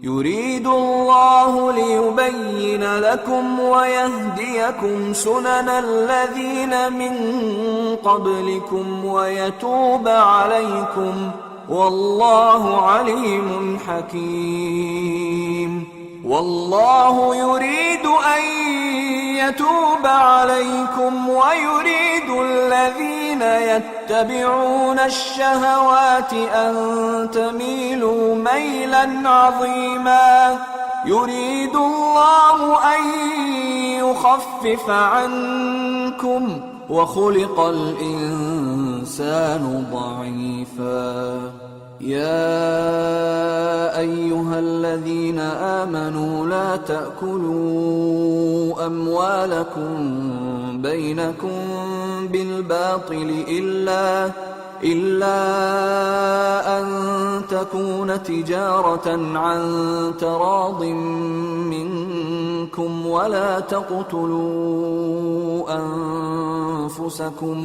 يريد الله ليبين لكم ويهديكم سنن الذين من قبلكم ويتوب عليكم والله عليم حكيم. والله يريد أن يتوب عليكم ويريد الذين يتبعون الشهوات أن تميلوا ميلا عظيما. يريد الله أن يخفف عنكم وخلق الإنسان ضعيفا. يا أيها الذين آمنوا لا تأكلوا أموالكم بينكم بالباطل إلا أن تكون تجارة عن تراض منكم ولا تقتلوا أنفسكم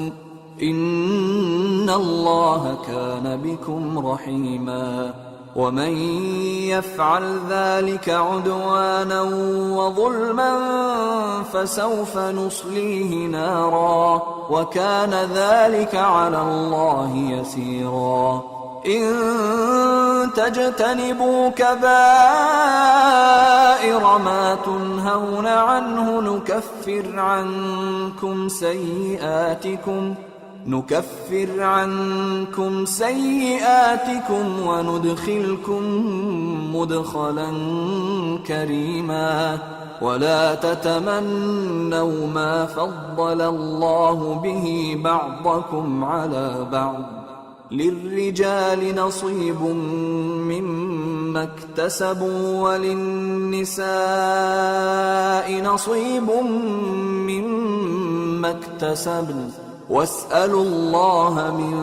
إن الله كان بكم رحيما. ومن يفعل ذلك عدوانا وظلما فسوف نصليه نارا وكان ذلك على الله يسيرا. إن تجتنبوا كبائر ما تنهون عنه نكفر عنكم سيئاتكم وندخلكم مدخلا كريما. ولا تتمنوا ما فضل الله به بعضكم على بعض. للرجال نصيب مما اكتسبوا وللنساء نصيب مما اكتسبن واسألوا الله من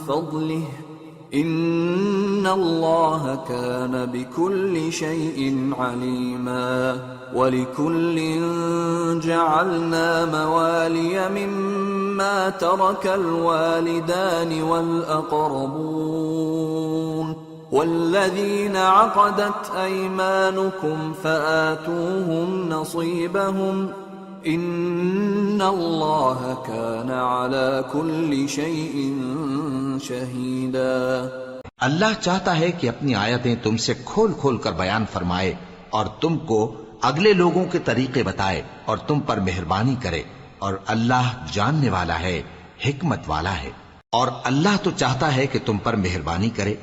فضله إن الله كان بكل شيء عليما. ولكل جعلنا موالي مما ترك الوالدان والأقربون والذين عقدت أيمانكم فآتوهم نصيبهم إن الله كان على كل شيء شهيدا. اللہ چاہتا ہے کہ اپنی آیتیں تم سے کھول کھول کر بیان فرمائے اور تم کو اگلے لوگوں کے طریقے بتائے اور تم پر مہربانی کرے، اور اللہ جاننے والا ہے، حکمت والا ہے۔ اور اللہ تو چاہتا ہے کہ تم پر مہربانی کرے،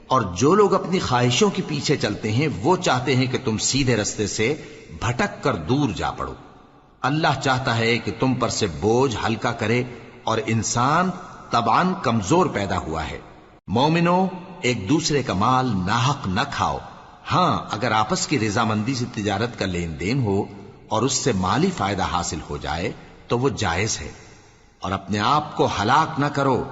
اور جو لوگ اپنی خواہشوں کے پیچھے چلتے ہیں وہ چاہتے ہیں کہ تم سیدھے رستے سے بھٹک کر دور جا پڑو۔ اللہ چاہتا ہے کہ تم پر سے بوجھ ہلکا کرے، اور انسان طبعاً کمزور پیدا ہوا ہے۔ مومنوں، ایک دوسرے کا مال ناحق نہ کھاؤ، ہاں اگر آپس کی رضامندی سے تجارت کا لین دین ہو اور اس سے مالی فائدہ حاصل ہو جائے تو وہ جائز ہے، اور اپنے آپ کو ہلاک نہ کرو،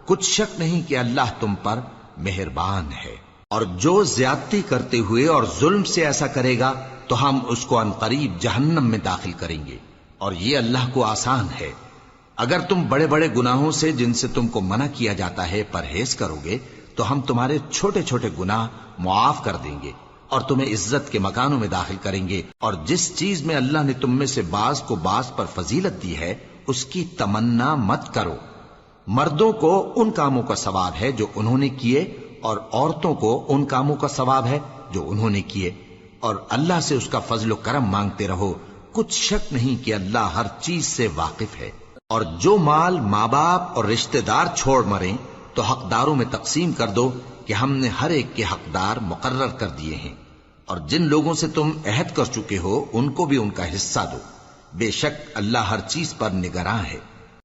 کچھ شک نہیں کہ اللہ تم پر مہربان ہے۔ اور جو زیادتی کرتے ہوئے اور ظلم سے ایسا کرے گا تو ہم اس کو عنقریب جہنم میں داخل کریں گے، اور یہ اللہ کو آسان ہے۔ اگر تم بڑے بڑے گناہوں سے جن سے تم کو منع کیا جاتا ہے پرہیز کرو گے تو ہم تمہارے چھوٹے چھوٹے گناہ معاف کر دیں گے اور تمہیں عزت کے مکانوں میں داخل کریں گے۔ اور جس چیز میں اللہ نے تم میں سے بعض کو بعض پر فضیلت دی ہے اس کی تمنا مت کرو۔ مردوں کو ان کاموں کا ثواب ہے جو انہوں نے کیے، اور عورتوں کو ان کاموں کا ثواب ہے جو انہوں نے کیے، اور اللہ سے اس کا فضل و کرم مانگتے رہو، کچھ شک نہیں کہ اللہ ہر چیز سے واقف ہے۔ اور جو مال ماں باپ اور رشتہ دار چھوڑ مریں تو حقداروں میں تقسیم کر دو کہ ہم نے ہر ایک کے حقدار مقرر کر دیے ہیں، اور جن لوگوں سے تم عہد کر چکے ہو ان کو بھی ان کا حصہ دو، بے شک اللہ ہر چیز پر نگراں ہے۔